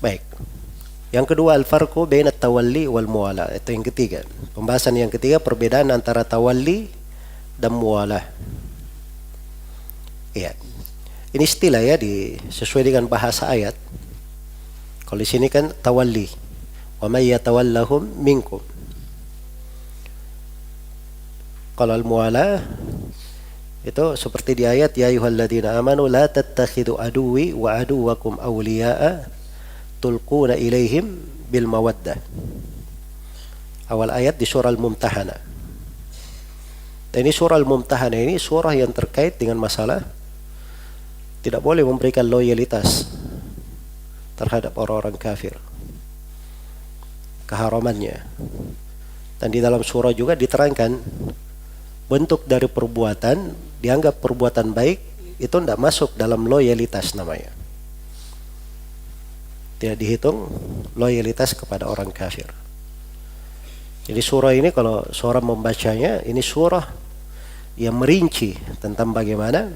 Baik. Yang kedua, al-farqu baina tawalli wal muwala. Itu yang ketiga. Pembahasan yang ketiga, perbedaan antara tawalli dan muwalah. Iya. Ini istilah ya, sesuai dengan bahasa ayat. Kalau di sini kan tawalli. Wa may yatawallahum minkum. Kalau al-muwalah itu seperti di ayat ya ayyuhalladzina amanu la tattakhidu aduwwi wa aduwwakum awliya'a tulquna ilaihim bil mawaddah. Awal ayat di surah Al-Mumtahanah. Dan ini surah Al-Mumtahanah ini surah yang terkait dengan masalah tidak boleh memberikan loyalitas terhadap orang-orang kafir. Keharamannya. Dan di dalam surah juga diterangkan bentuk dari perbuatan dianggap perbuatan baik itu tidak masuk dalam loyalitas namanya. Tidak dihitung loyalitas kepada orang kafir. Jadi surah ini kalau seorang membacanya, ini surah yang merinci tentang bagaimana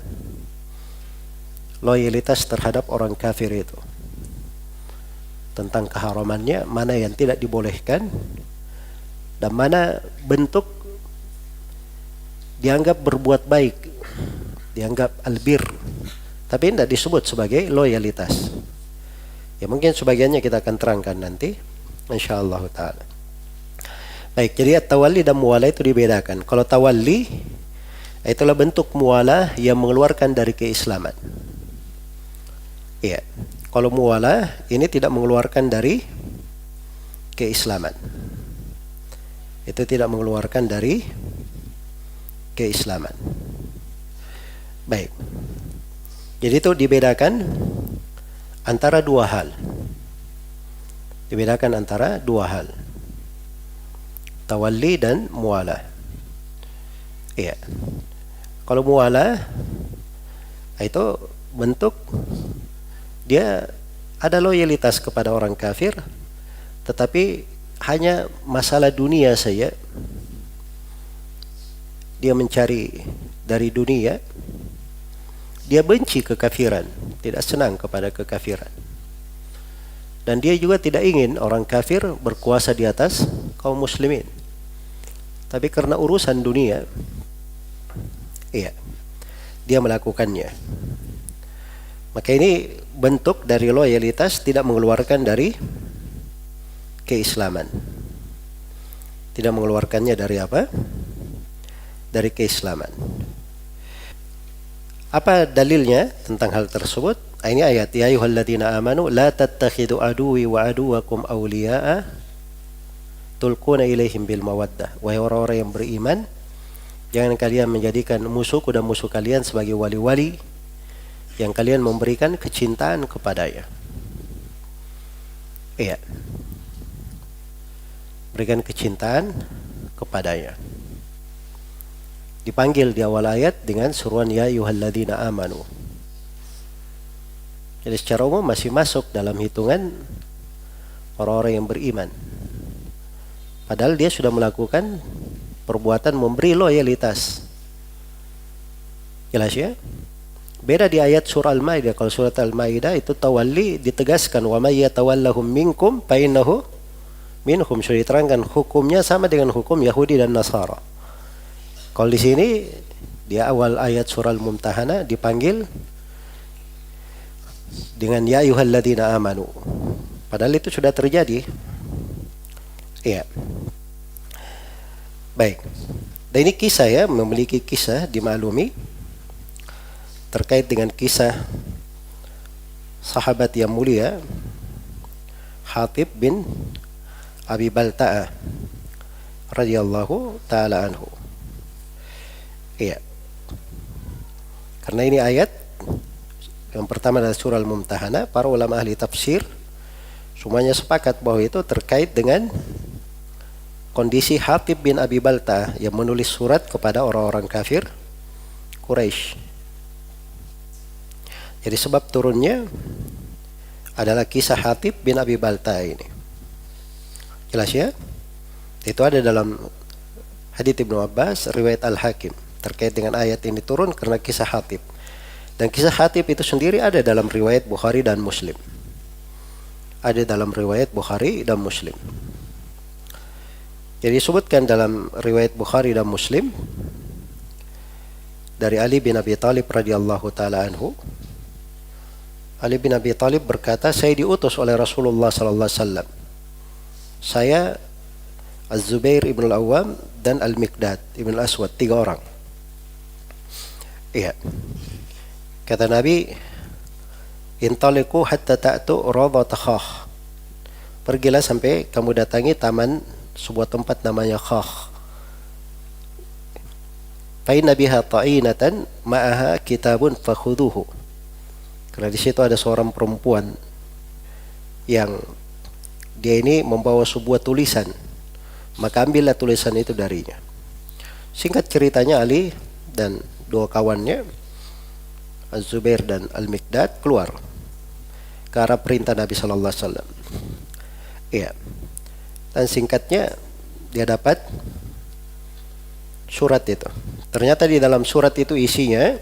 loyalitas terhadap orang kafir itu. Tentang keharamannya, mana yang tidak dibolehkan, dan mana bentuk dianggap berbuat baik, dianggap albir, tapi tidak disebut sebagai loyalitas. Ya mungkin sebagiannya kita akan terangkan nanti, insyaallah ta'ala. Baik, jadi tawalli dan muwalah itu dibedakan. Kalau tawalli, itulah bentuk muwalah yang mengeluarkan dari keislaman. Iya. Kalau muwalah, ini tidak mengeluarkan dari keislaman. Itu tidak mengeluarkan dari keislaman. Baik. Jadi itu dibedakan antara dua hal. Dibedakan antara dua hal. Tawalli dan muwalah. Iya. Kalau muwalah itu bentuk dia ada loyalitas kepada orang kafir, tetapi hanya masalah dunia saja. Dia mencari dari dunia, dia benci kekafiran, tidak senang kepada kekafiran. Dan dia juga tidak ingin orang kafir berkuasa di atas kaum muslimin. Tapi karena urusan dunia, iya, dia melakukannya. Maka ini bentuk dari loyalitas tidak mengeluarkan dari keislaman. Tidak mengeluarkannya dari apa? Dari keislaman. Apa dalilnya tentang hal tersebut? Ini ayat ya ayyuhalladzina amanu la tattakhidu aduwwi wa aduwwakum awliya'a tulquna ilaihim bil mawaddah. Wahai orang-orang yang beriman, jangan kalian menjadikan musuhku dan musuh kalian sebagai wali-wali yang kalian memberikan kecintaan kepadanya. Iya. Berikan kecintaan kepadanya. Dipanggil di awal ayat dengan seruan ya ayyuhalladzina amanu. Jadi secara umum masih masuk dalam hitungan orang-orang yang beriman. Padahal dia sudah melakukan perbuatan memberi loyalitas. Jelas ya? Beda di ayat surah Al-Maidah. Kalau surah Al-Maidah itu tawalli ditegaskan wa may yatawallahum minkum fa innahu minhum. Sudah diterangkan hukumnya sama dengan hukum Yahudi dan Nasara. Kalau di sini di awal ayat surah Al-Mumtahanah dipanggil dengan ya ayyuhalladzina amanu. Padahal itu sudah terjadi. Iya. Baik. Dan ini kisah ya, memiliki kisah dimaklumi terkait dengan kisah sahabat yang mulia Hatib bin Abi Balta'ah radhiyallahu ta'ala anhu. Iya. Karena ini ayat yang pertama dari surah Al-Mumtahanah, para ulama ahli tafsir semuanya sepakat bahwa itu terkait dengan kondisi Hatib bin Abi Balta'ah yang menulis surat kepada orang-orang kafir Quraisy. Jadi sebab turunnya adalah kisah Hatib bin Abi Balta'ah ini. Jelas ya? Itu ada dalam hadits Ibnu Abbas, riwayat Al-Hakim terkait dengan ayat ini turun karena kisah Hatib. Dan kisah Hatib itu sendiri ada dalam riwayat Bukhari dan Muslim. ada dalam riwayat Bukhari dan Muslim. Jadi disebutkan dalam riwayat Bukhari dan Muslim dari Ali bin Abi Thalib radhiyallahu taala anhu. Ali bin Abi Thalib berkata, saya diutus oleh Rasulullah sallallahu alaihi wasallam. Saya, Az-Zubair ibn al-Awwam dan Al-Miqdad ibn al-Aswad, 3 orang. Iya. Kata Nabi, intaliqu hatta ta'tu Rawdat Khakh. Pergilah sampai kamu datangi taman sebuah tempat namanya Khakh. Fa inna biha ta'inatan ma'aha kitabun fakhuduhu. Karena di situ ada seorang perempuan yang dia ini membawa sebuah tulisan, maka ambillah tulisan itu darinya. Singkat ceritanya, Ali dan 2 kawannya, Az-Zubair dan Al-Miqdad, keluar ke arah perintah Nabi sallallahu alaihi wasallam. Iya. Dan singkatnya dia dapat surat itu. Ternyata di dalam surat itu isinya,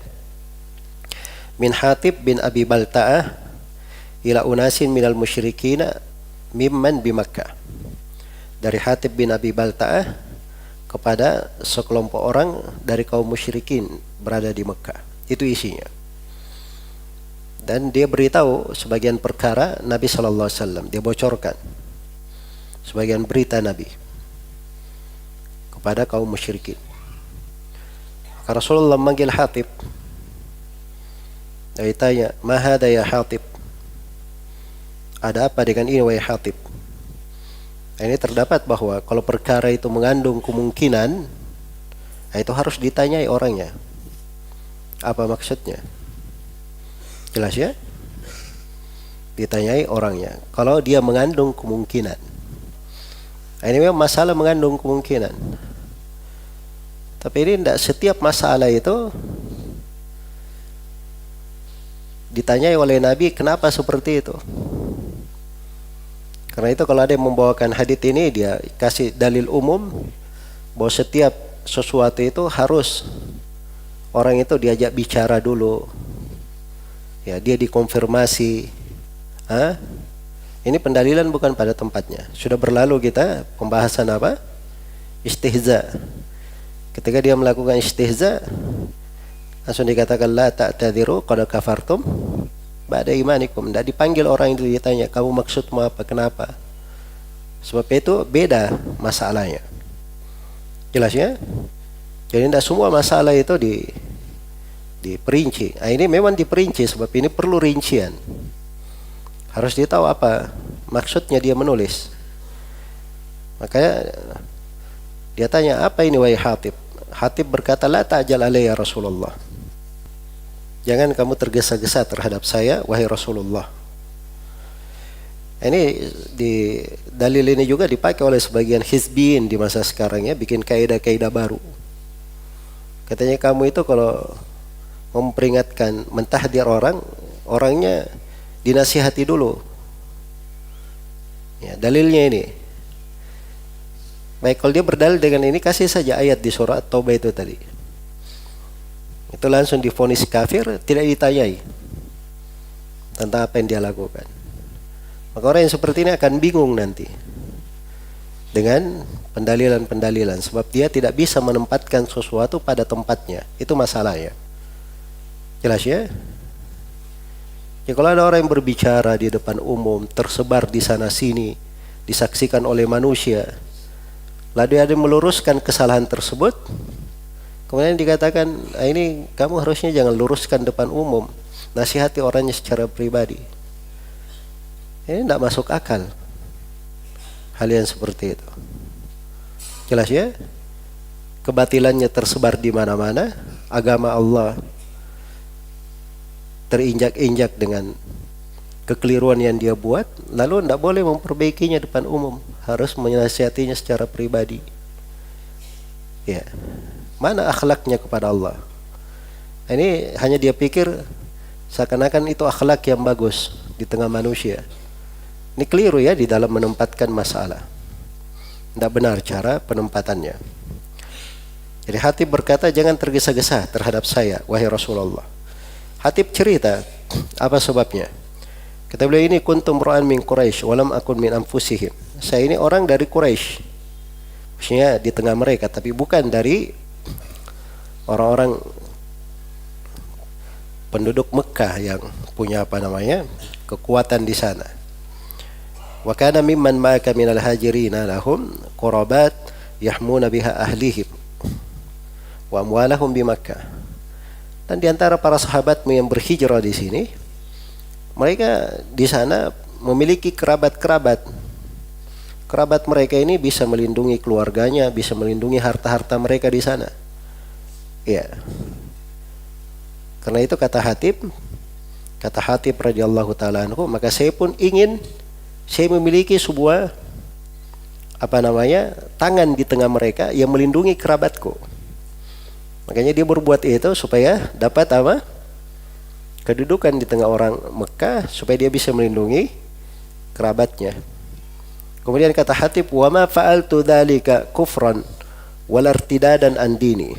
min Hatib bin Abi Balta'ah ila unasin minal musyrikina mimman bi Makkah. Dari Hatib bin Abi Balta'ah kepada sekelompok orang dari kaum musyrikin berada di Mekah. Itu isinya. Dan dia beritahu sebagian perkara Nabi sallallahu alaihi wasallam, dia bocorkan sebagian berita Nabi kepada kaum musyrikin. Rasulullah memanggil Hatib. Dia tanya, "Ma hada ya Hatib?" Ada apa dengan ini wahai Hatib? Ini terdapat bahwa kalau perkara itu mengandung kemungkinan, itu harus ditanyai orangnya. Apa maksudnya? Jelas ya? Ditanyai orangnya. Kalau dia mengandung kemungkinan. Ini memang masalah mengandung kemungkinan. Tapi ini tidak setiap masalah itu ditanyai oleh Nabi, kenapa seperti itu? Karena itu kalau ada yang membawakan hadits ini, dia kasih dalil umum bahwa setiap sesuatu itu harus orang itu diajak bicara dulu. Ya, dia dikonfirmasi. Ini pendalilan bukan pada tempatnya. Sudah berlalu kita pembahasan apa? Istihza. Ketika dia melakukan istihza, langsung dikatakan la ta'tadiru qad kafartum ba'da imanikum. Tidak dipanggil orang itu, ditanya, kamu maksudmu apa, kenapa? Sebab itu beda masalahnya. Jelas ya? Jadi tidak semua masalah itu diperinci. Ini memang diperinci sebab ini perlu rincian. Harus ditahu apa maksudnya dia menulis. Makanya dia tanya, apa ini wahai Hatib? Hatib berkata, la ta'jal alayya Rasulullah. Jangan kamu tergesa-gesa terhadap saya wahai Rasulullah. Ini di dalil ini juga dipakai oleh sebagian hizbiyin di masa sekarang ya, bikin kaidah-kaidah baru. Katanya kamu itu kalau memperingatkan, mentahdir orang, orangnya dinasihati dulu. Ya, dalilnya ini. Baik, kalau dia berdalil dengan ini, kasih saja ayat di surah Taubah itu tadi. Itu langsung divonis kafir, tidak ditanyai tentang apa yang dia lakukan. Maka orang yang seperti ini akan bingung nanti dengan pendalilan-pendalilan, sebab dia tidak bisa menempatkan sesuatu pada tempatnya. Itu masalahnya. Jelas ya? Ya, kalau ada orang yang berbicara di depan umum, tersebar di sana sini, disaksikan oleh manusia, lalu ada yang meluruskan kesalahan tersebut, kemudian dikatakan, ini kamu harusnya jangan luruskan depan umum, nasihati orangnya secara pribadi. Ini tidak masuk akal hal yang seperti itu. Jelas ya? Kebatilannya tersebar di mana-mana, agama Allah terinjak-injak dengan kekeliruan yang dia buat, lalu tidak boleh memperbaikinya depan umum, harus menasihatinya secara pribadi. Ya, mana akhlaknya kepada Allah? Ini hanya dia pikir seakan-akan itu akhlak yang bagus di tengah manusia. Ini keliru ya di dalam menempatkan masalah. Tidak benar cara penempatannya. Jadi Hatib berkata, jangan tergesa-gesa terhadap saya wahai Rasulullah. Hatib cerita apa sebabnya. Kata beliau ini, kuntum ra'an min Quraisy walam akun min anfusihim. Saya ini orang dari Quraisy. Maksudnya di tengah mereka, tapi bukan dari orang-orang penduduk Mekah yang punya kekuatan di sana. Wa kana mimman ma'aka minal hajirina lahum qurabat yahmuna biha ahlihim wa amwalahum bi Makkah. Dan di antara para sahabatmu yang berhijrah di sini, mereka di sana memiliki kerabat-kerabat. Kerabat mereka ini bisa melindungi keluarganya, bisa melindungi harta-harta mereka di sana. Ya. Karena itu kata Hatib radhiyallahu taala anhu, maka saya pun ingin saya memiliki sebuah tangan di tengah mereka yang melindungi kerabatku. Makanya dia berbuat itu supaya dapat kedudukan di tengah orang Mekah, supaya dia bisa melindungi kerabatnya. Kemudian kata Hatib, wa ma fa'altu dzalika kufran wal irtidadan an dini.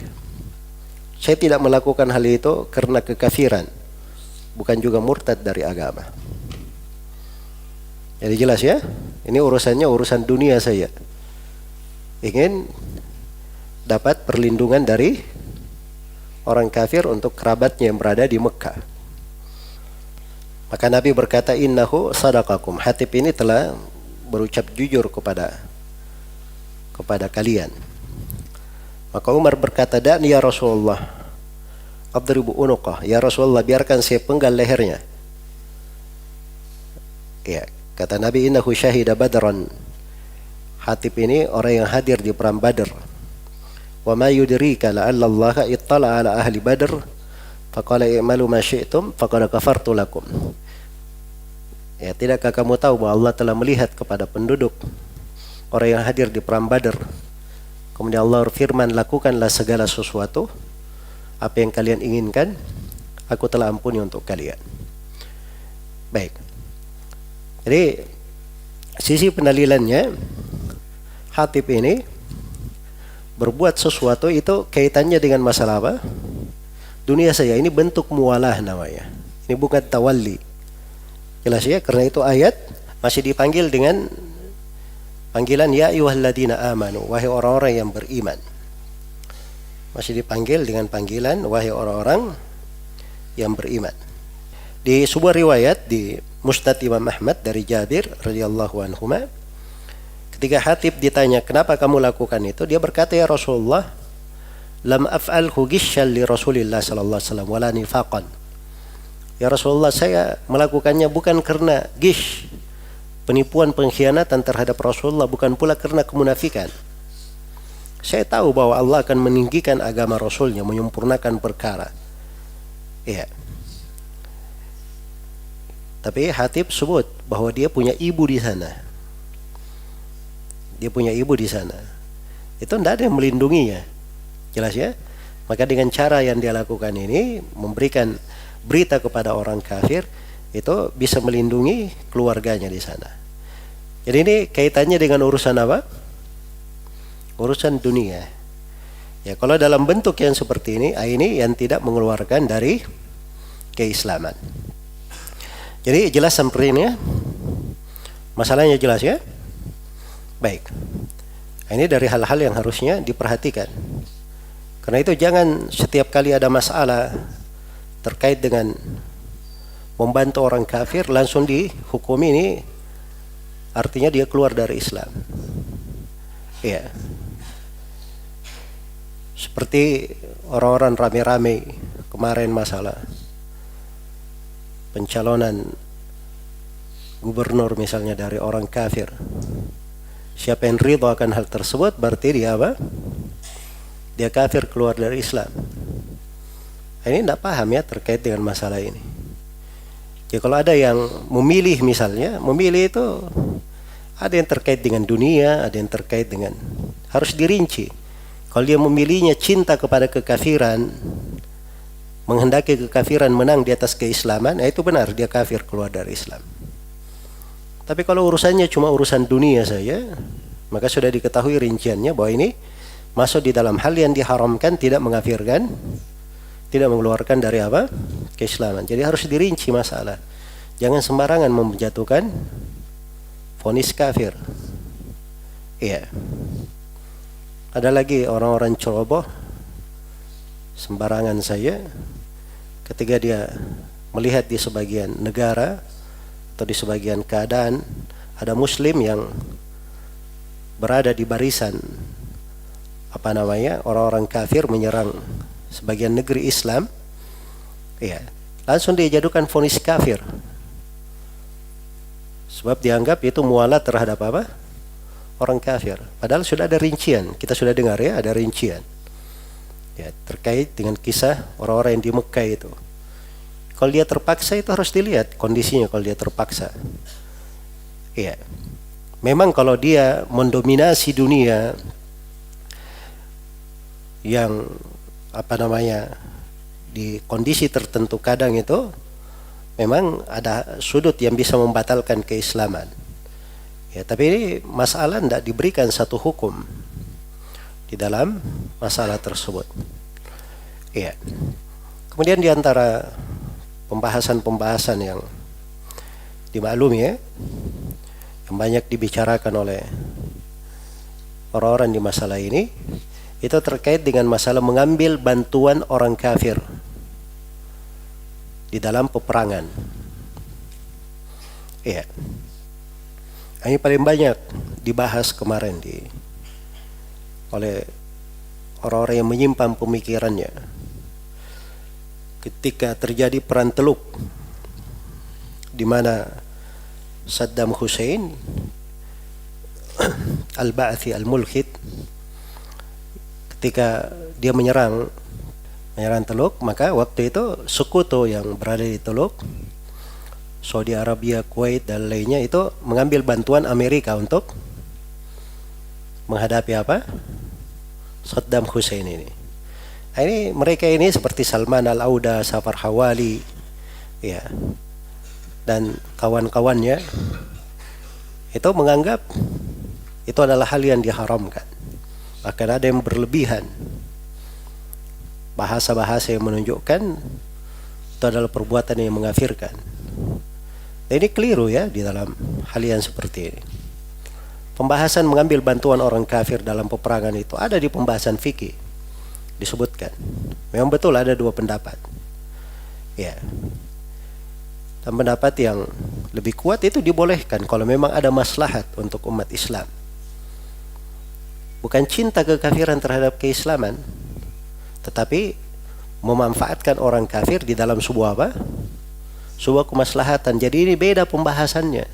Saya tidak melakukan hal itu karena kekafiran, bukan juga murtad dari agama. Jadi jelas ya, ini urusannya urusan dunia saya. Ingin dapat perlindungan dari orang kafir untuk kerabatnya yang berada di Mekah. Maka Nabi berkata, innahu sadaqakum. Hatib ini telah berucap jujur kepada kalian. Maka Umar berkata, "Da'ni ya Rasulullah, adribu unuqah." Ya Rasulullah, biarkan saya penggal lehernya. Ya, kata Nabi, innahu syahida badran. Hatib ini orang yang hadir di perang Badar. Wa ma yudrika la'alla Allah ittala ala ahli Badr faqala i'malu ma syi'tum faqad kafartu lakum. Ya, tidakkah kamu tahu bahwa Allah telah melihat kepada penduduk orang yang hadir di perang Badar? Kemudian Allah firman, lakukanlah segala sesuatu apa yang kalian inginkan, aku telah ampuni untuk kalian. Baik. Jadi sisi pendalilannya, Hatib ini berbuat sesuatu itu kaitannya dengan masalah apa? Dunia saya. Ini bentuk mualah namanya. Ini bukan tawalli. Jelas ya, karena itu ayat masih dipanggil dengan panggilan ya ayyuhalladzina amanu, wahai orang-orang yang beriman. Masih dipanggil dengan panggilan wahai orang-orang yang beriman. Di sebuah riwayat di Musnad Imam Ahmad dari Jabir radhiyallahu anhu, ketika Hatib ditanya, kenapa kamu lakukan itu? Dia berkata, ya Rasulullah, lam af'alhu ghishyan li Rasulillah sallallahu alaihi wasallam wala nifaqan. Ya Rasulullah, saya melakukannya bukan karena gish, penipuan pengkhianatan terhadap Rasulullah, bukan pula karena kemunafikan. Saya tahu bahwa Allah akan meninggikan agama Rasulnya, menyempurnakan perkara. Ya. Tapi Hatib sebut bahwa dia punya ibu di sana. Dia punya ibu di sana. Itu tidak ada yang melindunginya. Jelas ya? Maka dengan cara yang dia lakukan ini, memberikan berita kepada orang kafir, itu bisa melindungi keluarganya di sana. Jadi ini kaitannya dengan urusan apa? Urusan dunia. Ya, kalau dalam bentuk yang seperti ini yang tidak mengeluarkan dari keislaman. Jadi jelas seperti ini ya. Masalahnya jelas ya? Baik. Ini dari hal-hal yang harusnya diperhatikan. Karena itu jangan setiap kali ada masalah terkait dengan membantu orang kafir langsung dihukum, ini artinya dia keluar dari Islam. Iya. Seperti orang-orang rame-rame kemarin masalah pencalonan gubernur misalnya dari orang kafir. Siapa yang ridho akan hal tersebut, berarti dia apa? Dia kafir, keluar dari Islam. Ini tidak paham ya terkait dengan masalah ini. Jadi kalau ada yang memilih misalnya, memilih itu ada yang terkait dengan dunia, ada yang terkait dengan, harus dirinci. Kalau dia memilihnya cinta kepada kekafiran, menghendaki kekafiran menang di atas keislaman, itu benar dia kafir, keluar dari Islam. Tapi kalau urusannya cuma urusan dunia saja, maka sudah diketahui rinciannya bahwa ini masuk di dalam hal yang diharamkan, tidak mengkafirkan, tidak mengeluarkan dari apa? Keislaman. Jadi harus dirinci masalah. Jangan sembarangan menjatuhkan vonis kafir. Iya. Ada lagi orang-orang ceroboh sembarangan saja ketika dia melihat di sebagian negara atau di sebagian keadaan ada muslim yang berada di barisan orang-orang kafir menyerang sebagian negeri Islam, ya, langsung dia jatuhkan vonis kafir. Sebab dianggap itu mualat terhadap apa? Orang kafir. Padahal sudah ada rincian. Kita sudah dengar ya, ada rincian. Ya, terkait dengan kisah orang-orang yang di Mekah itu. Kalau dia terpaksa itu harus dilihat kondisinya kalau dia terpaksa. Iya. Memang kalau dia mendominasi dunia yang di kondisi tertentu kadang itu memang ada sudut yang bisa membatalkan keislaman. Ya, tapi ini masalah tidak diberikan satu hukum di dalam masalah tersebut. Ya. Kemudian di antara pembahasan-pembahasan yang dimaklumi ya, yang banyak dibicarakan oleh orang-orang di masalah ini, itu terkait dengan masalah mengambil bantuan orang kafir di dalam peperangan. Iya. Ini paling banyak dibahas kemarin oleh orang-orang yang menyimpan pemikirannya. Ketika terjadi perang Teluk, di mana Saddam Hussein Al-Ba'athi Al-Mulhid, ketika dia menyerang Teluk, maka waktu itu sekutu yang berada di Teluk, Saudi Arabia, Kuwait dan lainnya itu mengambil bantuan Amerika untuk menghadapi Saddam Hussein ini. Ini mereka ini seperti Salman Al-Auda, Safar Hawali, ya, dan kawan-kawannya itu menganggap itu adalah hal yang diharamkan. Bahkan ada yang berlebihan. Bahasa-bahasa yang menunjukkan itu adalah perbuatan yang mengkafirkan. Dan ini keliru ya di dalam hal yang seperti ini. Pembahasan mengambil bantuan orang kafir dalam peperangan itu ada di pembahasan fikih disebutkan. Memang betul ada dua pendapat. Ya. Dan pendapat yang lebih kuat itu dibolehkan kalau memang ada maslahat untuk umat Islam. Bukan cinta kekafiran terhadap keislaman, tetapi memanfaatkan orang kafir di dalam sebuah sebuah kemaslahatan. Jadi ini beda pembahasannya.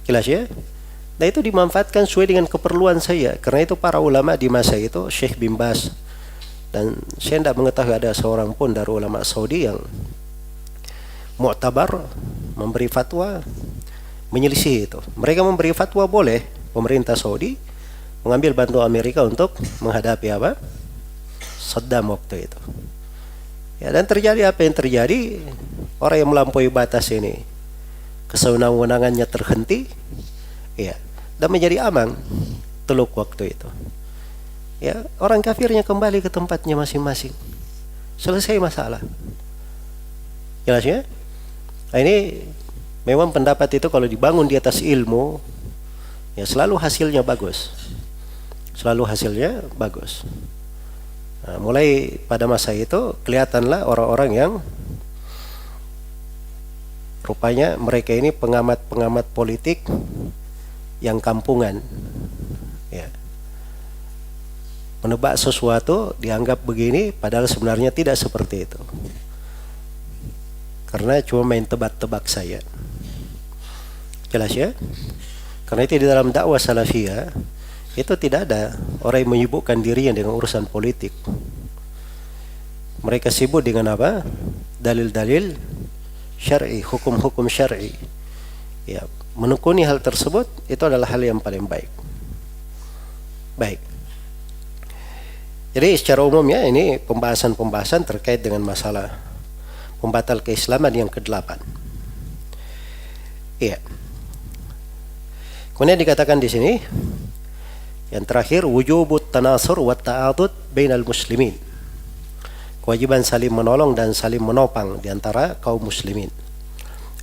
Jelas ya? Nah itu dimanfaatkan sesuai dengan keperluan saya. Karena itu para ulama di masa itu, Syekh bin Baz, dan saya tidak mengetahui ada seorang pun dari ulama Saudi yang mu'tabar memberi fatwa menyelisih itu. Mereka memberi fatwa boleh pemerintah Saudi mengambil bantuan Amerika untuk menghadapi Saddam waktu itu. Ya, dan terjadi apa yang terjadi? Orang yang melampaui batas ini, kesewenang-wenangannya terhenti, ya, dan menjadi aman Teluk waktu itu. Ya, orang kafirnya kembali ke tempatnya masing-masing. Selesai masalah. Jelas ya? Nah, ini memang pendapat itu kalau dibangun di atas ilmu, ya selalu hasilnya bagus. Nah, mulai pada masa itu kelihatanlah orang-orang yang rupanya mereka ini pengamat-pengamat politik yang kampungan. Ya. Menebak sesuatu dianggap begini padahal sebenarnya tidak seperti itu. Karena cuma main tebak-tebak saya. Jelas ya? Karena itu di dalam dakwah salafiyah itu tidak ada orang yang menyibukkan dirinya dengan urusan politik. Mereka sibuk dengan dalil-dalil syar'i, hukum-hukum syar'i. Ya, menekuni hal tersebut itu adalah hal yang paling baik. Baik. Jadi secara umum ya ini pembahasan-pembahasan terkait dengan masalah pembatal keislaman yang ke-8. Iya. Kemudian dikatakan di sini yang terakhir wujubut tanasur wa ta'adud bainal muslimin. kewajiban saling menolong dan saling menopang di antara kaum muslimin.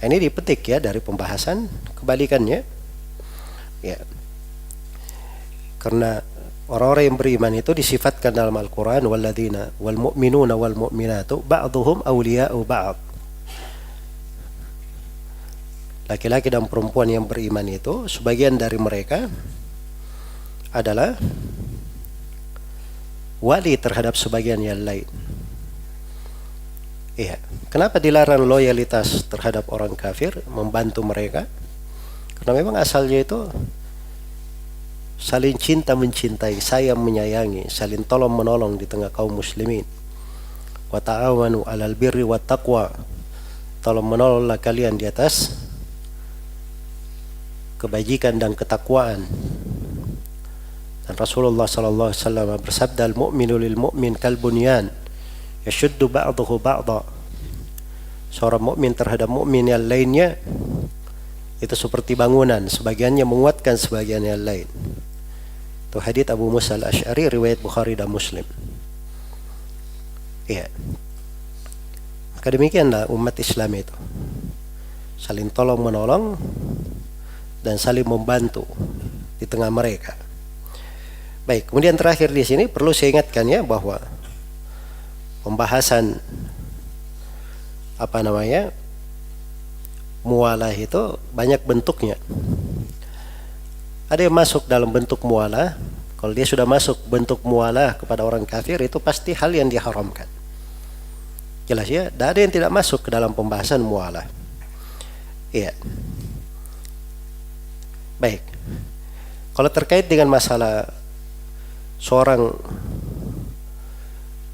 Ini dipetik ya dari pembahasan kebalikannya. Ya. Karena orang-orang yang beriman itu disifatkan dalam Al-Quran, walladzina wal mu'minuna wal mu'minatu ba'duhum awliya'u ba'd. Laki-laki dan perempuan yang beriman itu sebagian dari mereka adalah wali terhadap sebagian yang lain. Iya. Kenapa dilarang loyalitas terhadap orang kafir, membantu mereka? Karena memang asalnya itu saling cinta mencintai, sayang menyayangi, saling tolong menolong di tengah kaum muslimin. Wa ta'awanu 'alal birri wat taqwa. Tolong menolonglah kalian di atas kebajikan dan ketakwaan. Dan Rasulullah sallallahu alaihi wasallam bersabda, "Al-mu'minu lil mu'min kal bunyan, yashuddu ba'dahu ba'dha." Seorang mukmin terhadap mukmin yang lainnya itu seperti bangunan, sebagiannya menguatkan sebagian yang lain. Itu hadits Abu Musa al-Asy'ari riwayat Bukhari dan Muslim. Iya. Maka demikianlah umat Islam itu. Saling tolong menolong dan saling membantu di tengah mereka. Baik, kemudian terakhir di sini perlu saya ingatkan ya bahwa pembahasan mualah itu banyak bentuknya. Ada yang masuk dalam bentuk mualah. Kalau dia sudah masuk bentuk mualah kepada orang kafir, itu pasti hal yang diharamkan. Jelas ya, tidak ada yang tidak masuk ke dalam pembahasan mualah. Iya. Baik. Kalau terkait dengan masalah seorang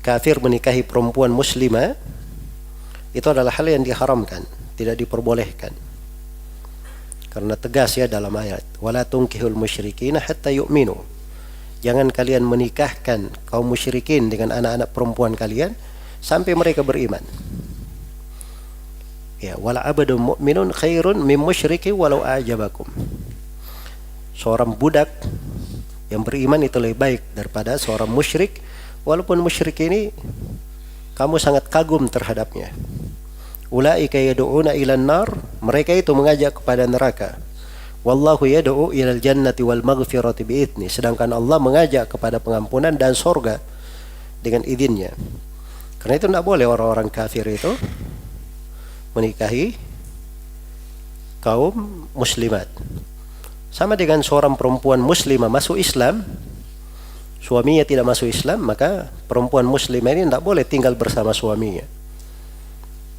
kafir menikahi perempuan muslimah, itu adalah hal yang diharamkan, tidak diperbolehkan. Karena tegas ya dalam ayat, wala tunkihul musyrikina hatta yu'minu. Jangan kalian menikahkan kaum musyrikin dengan anak-anak perempuan kalian sampai mereka beriman. Ya, wala abadun mu'minun khairun min musyriki walau a'jabakum. Seorang budak yang beriman itu lebih baik daripada seorang musyrik, walaupun musyrik ini kamu sangat kagum terhadapnya. Ulaika yad'una ilan nar, mereka itu mengajak kepada neraka. Wallahu yad'u ilal jannati wal maghfirati bi'idni, sedangkan Allah mengajak kepada pengampunan dan surga dengan izinnya. Karena itu tidak boleh orang-orang kafir itu menikahi kaum muslimat. Sama dengan seorang perempuan muslimah masuk Islam, suaminya tidak masuk Islam, maka perempuan muslimah ini tidak boleh tinggal bersama suaminya.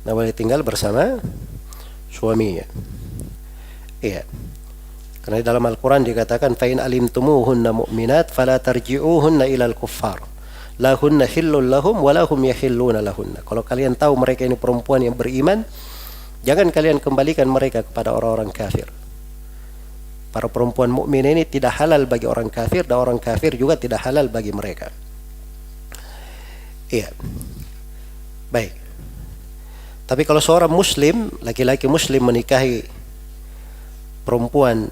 Tidak boleh tinggal bersama suaminya. Iya. Karena dalam Al-Quran dikatakan, فَإِنْ أَلِمْتُمُوهُنَّ مُؤْمِنَاتٍ فَلَا تَرْجِعُوهُنَّ إِلَى الْكُفَّارِ لَهُنَّ حِلٌّ لَهُمْ وَلَهُمْ يَحِلُّونَ لَهُنَّ. Kalau kalian tahu mereka ini perempuan yang beriman, jangan kalian kembalikan mereka kepada orang-orang kafir. Para perempuan mukmin ini tidak halal bagi orang kafir, dan orang kafir juga tidak halal bagi mereka. Iya. Baik. Tapi kalau seorang muslim, laki-laki muslim menikahi perempuan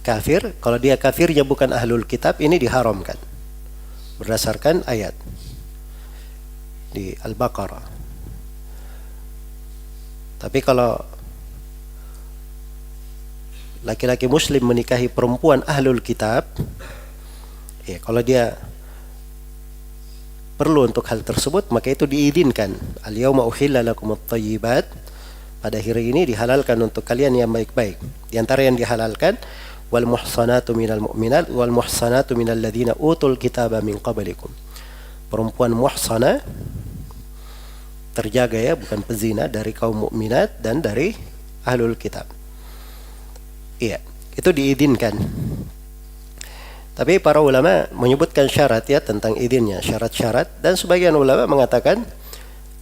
kafir, kalau dia kafirnya bukan ahlul kitab, ini diharamkan berdasarkan ayat di Al-Baqarah. Tapi kalau laki-laki muslim menikahi perempuan ahlul kitab, ya kalau dia perlu untuk hal tersebut, maka itu diizinkan. Al-yawma uhilla lakumut thayyibat, pada hari ini dihalalkan untuk kalian yang baik-baik. Di antara yang dihalalkan, wal muhsanatu minal mu'minat wal muhsanatu minal ladzina utul kitaba min qablikum. Perempuan muhsana terjaga ya, bukan pezina, dari kaum mukminat dan dari ahlul kitab. Iya, itu diizinkan. Tapi para ulama menyebutkan syarat ya tentang izinnya, syarat-syarat, dan sebagian ulama mengatakan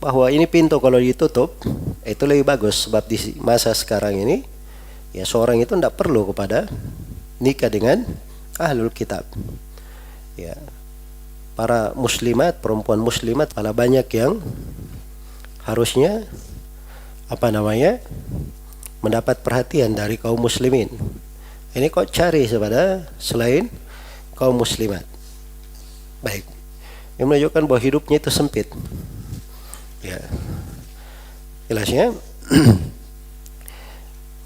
bahwa ini pintu kalau ditutup itu lebih bagus, sebab di masa sekarang ini ya seorang itu tidak perlu kepada nikah dengan ahlul kitab. Ya, para muslimat, perempuan muslimat, malah banyak yang harusnya mendapat perhatian dari kaum muslimin. Ini kok cari kepada selain kaum muslimat. Baik. yang menunjukkan bahwa hidupnya itu sempit. Ya, jelasnya.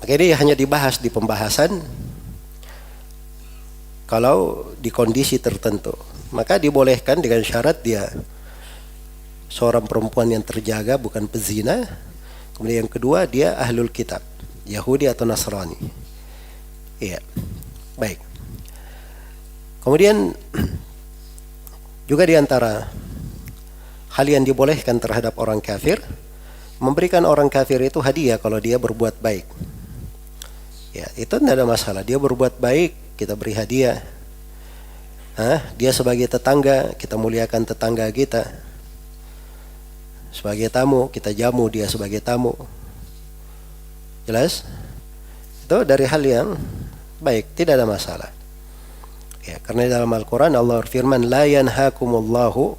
Maka ini hanya dibahas di pembahasan kalau di kondisi tertentu. Maka dibolehkan dengan syarat dia seorang perempuan yang terjaga, bukan pezina. Kemudian yang kedua, dia ahlul kitab, Yahudi atau Nasrani. Iya, baik. Kemudian juga di antara hal yang dibolehkan terhadap orang kafir, memberikan orang kafir itu hadiah kalau dia berbuat baik. Ya, itu tidak ada masalah. Dia berbuat baik, kita beri hadiah. Dia sebagai tetangga, kita muliakan tetangga kita. Sebagai tamu, kita jamu dia sebagai tamu. Jelas? Itu dari hal yang baik, tidak ada masalah. Ya, karena dalam Al-Quran Allah berfirman, la yanhakumullahu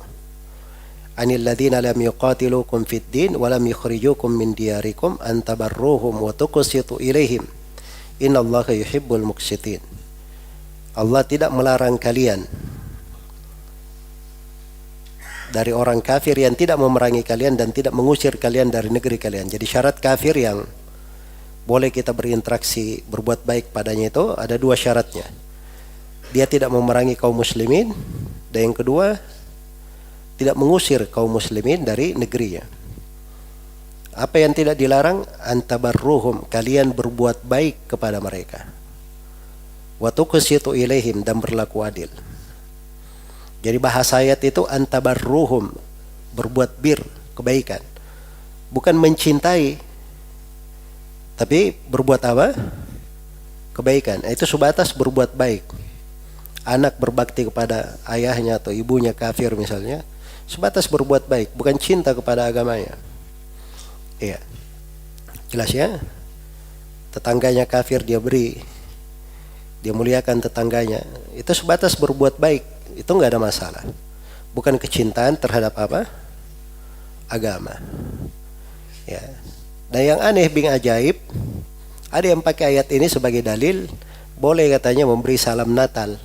anil ladzina lam yuqatilukum fid din wa lam yukhrijukum min diyarikum an tabarruhum wa tuqsitu ilaihim innallaha yuhibbul muqsitin. Allah tidak melarang kalian dari orang kafir yang tidak memerangi kalian dan tidak mengusir kalian dari negeri kalian. Jadi syarat kafir yang boleh kita berinteraksi, berbuat baik padanya itu ada dua syaratnya. Dia tidak memerangi kaum muslimin, dan yang kedua, tidak mengusir kaum muslimin dari negerinya. Apa yang tidak dilarang? Antabarruhum, kalian berbuat baik kepada mereka. Wa tuqsitu ilaihim, dan berlaku adil. Jadi bahasa ayat itu antabarruhum, berbuat bir, kebaikan. Bukan mencintai, tapi berbuat apa? Kebaikan. Itu sebatas berbuat baik. Anak berbakti kepada ayahnya atau ibunya kafir misalnya, sebatas berbuat baik, bukan cinta kepada agamanya. Iya, jelas ya. Tetangganya kafir dia beri, dia muliakan tetangganya, itu sebatas berbuat baik, itu nggak ada masalah. Bukan kecintaan terhadap apa? Agama. Ya. Dan yang aneh bin ajaib, ada yang pakai ayat ini sebagai dalil, boleh katanya memberi salam Natal.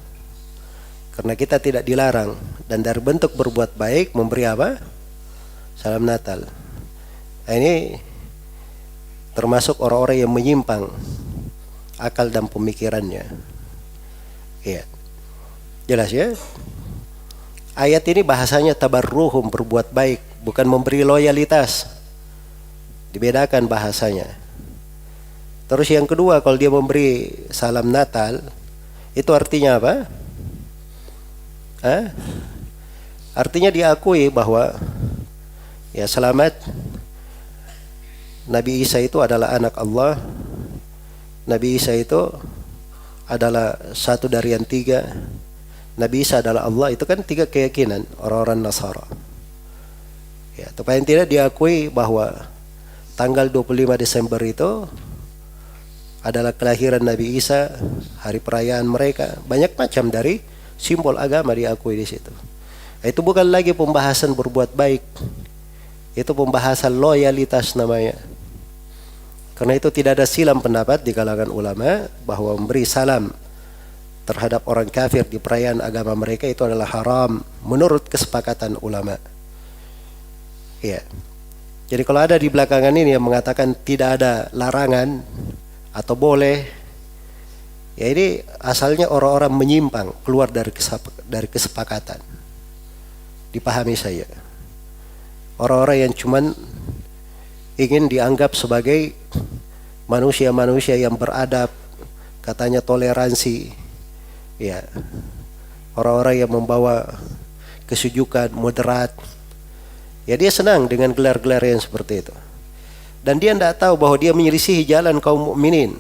Karena kita tidak dilarang, dan dari bentuk berbuat baik memberi apa? Salam Natal. Nah, ini termasuk orang-orang yang menyimpang akal dan pemikirannya. Iya. Jelas ya? Ayat ini bahasanya tabarruhum, berbuat baik, bukan memberi loyalitas. Dibedakan bahasanya. Terus yang kedua, kalau dia memberi salam Natal, itu artinya apa? Artinya diakui bahwa ya selamat, Nabi Isa itu adalah anak Allah. Nabi Isa itu adalah satu dari yang tiga. Nabi Isa adalah Allah, itu kan tiga keyakinan orang-orang Nasara. Ya, tapi yang tidak diakui bahwa tanggal 25 Desember itu adalah kelahiran Nabi Isa, hari perayaan mereka. Banyak macam dari simbol agama diakui di situ. Itu bukan lagi pembahasan berbuat baik, itu pembahasan loyalitas namanya. Karena itu tidak ada silam pendapat di kalangan ulama bahwa memberi salam terhadap orang kafir di perayaan agama mereka itu adalah haram menurut kesepakatan ulama. Ya. Jadi kalau ada di belakangan ini yang mengatakan tidak ada larangan atau boleh, ya ini asalnya orang-orang menyimpang, keluar dari kesepakatan. Dipahami saya. Orang-orang yang cuman ingin dianggap sebagai manusia-manusia yang beradab, katanya toleransi. Ya. Orang-orang yang membawa kesejukan, moderat. Ya dia senang dengan gelar-gelar yang seperti itu. Dan dia tidak tahu bahwa dia menyelisihi jalan kaum mukminin.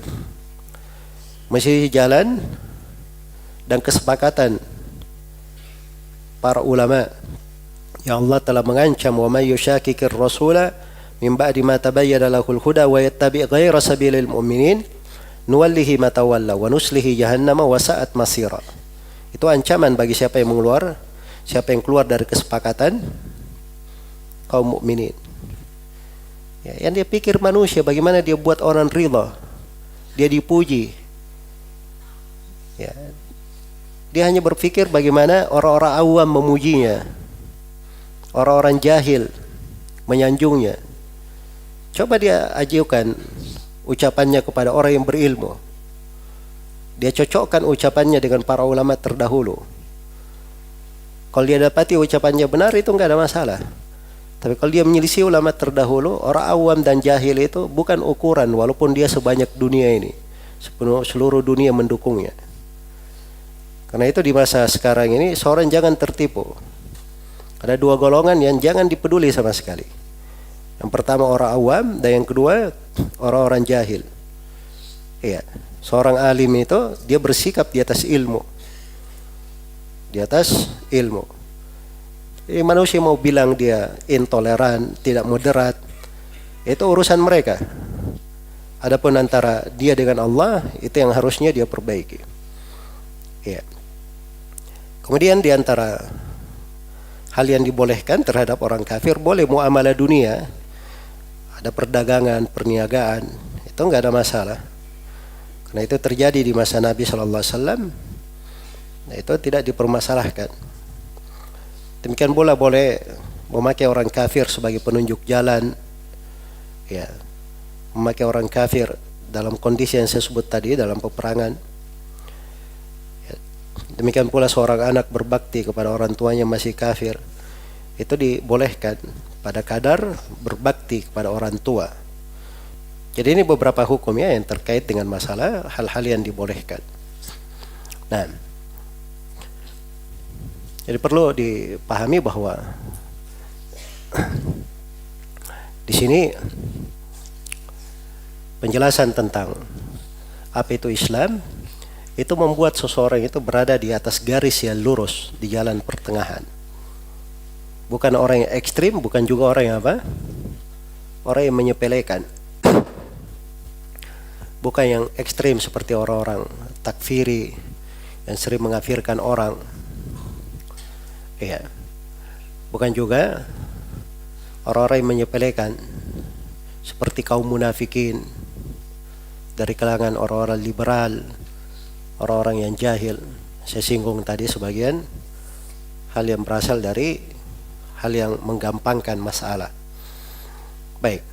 Menyelisihi jalan dan kesepakatan para ulama. Ya Allah telah mengancam, wa may yushaqiqir rasula min ba'di ma tabayyana lahul huda wa yattabi' ghayra sabilil mu'minin nuwallihi ma tawalla wa nuslihi jahannama wa sa'at masira. Itu ancaman bagi siapa yang keluar dari kesepakatan kaum mukminin. Ya, yang dia pikir manusia, bagaimana dia buat orang rida, dia dipuji. Ya, dia hanya berpikir bagaimana orang-orang awam memujinya. orang-orang jahil menyanjungnya. Coba dia ajukan ucapannya kepada orang yang berilmu. Dia cocokkan ucapannya dengan para ulama terdahulu. Kalau dia dapati ucapannya benar, itu enggak ada masalah. Tapi kalau dia menyelisih ulama terdahulu, orang awam dan jahil itu bukan ukuran, walaupun dia sebanyak dunia ini, seluruh dunia mendukungnya. Karena itu di masa sekarang ini seorang jangan tertipu. Ada dua golongan yang jangan dipeduli sama sekali. Yang pertama orang awam, dan yang kedua orang-orang jahil. Iya, seorang alim itu dia bersikap di atas ilmu. Di atas ilmu. Jadi manusia mau bilang dia intoleran, tidak moderat, itu urusan mereka. Adapun antara dia dengan Allah, itu yang harusnya dia perbaiki. Ya. Kemudian di antara hal yang dibolehkan terhadap orang kafir, boleh muamalah dunia, ada perdagangan, perniagaan, itu enggak ada masalah. Karena itu terjadi di masa Nabi SAW, nah itu tidak dipermasalahkan. Demikian pula boleh memakai orang kafir sebagai penunjuk jalan, ya, memakai orang kafir dalam kondisi yang saya sebut tadi dalam peperangan. Ya. Demikian pula seorang anak berbakti kepada orang tuanya masih kafir, itu dibolehkan pada kadar berbakti kepada orang tua. Jadi ini beberapa hukum ya yang terkait dengan masalah hal-hal yang dibolehkan. Nah, jadi perlu dipahami bahwa di sini penjelasan tentang apa itu Islam itu membuat seseorang itu berada di atas garis yang lurus di jalan pertengahan. Bukan orang yang ekstrim, bukan juga orang yang apa? Orang yang menyepelekan. Bukan yang ekstrim seperti orang-orang takfiri yang sering mengkafirkan orang. Ya, bukan juga orang-orang yang menyepelekan seperti kaum munafikin dari kalangan orang-orang liberal, orang-orang yang jahil. Saya singgung tadi sebagian hal yang berasal dari hal yang menggampangkan masalah. Baik.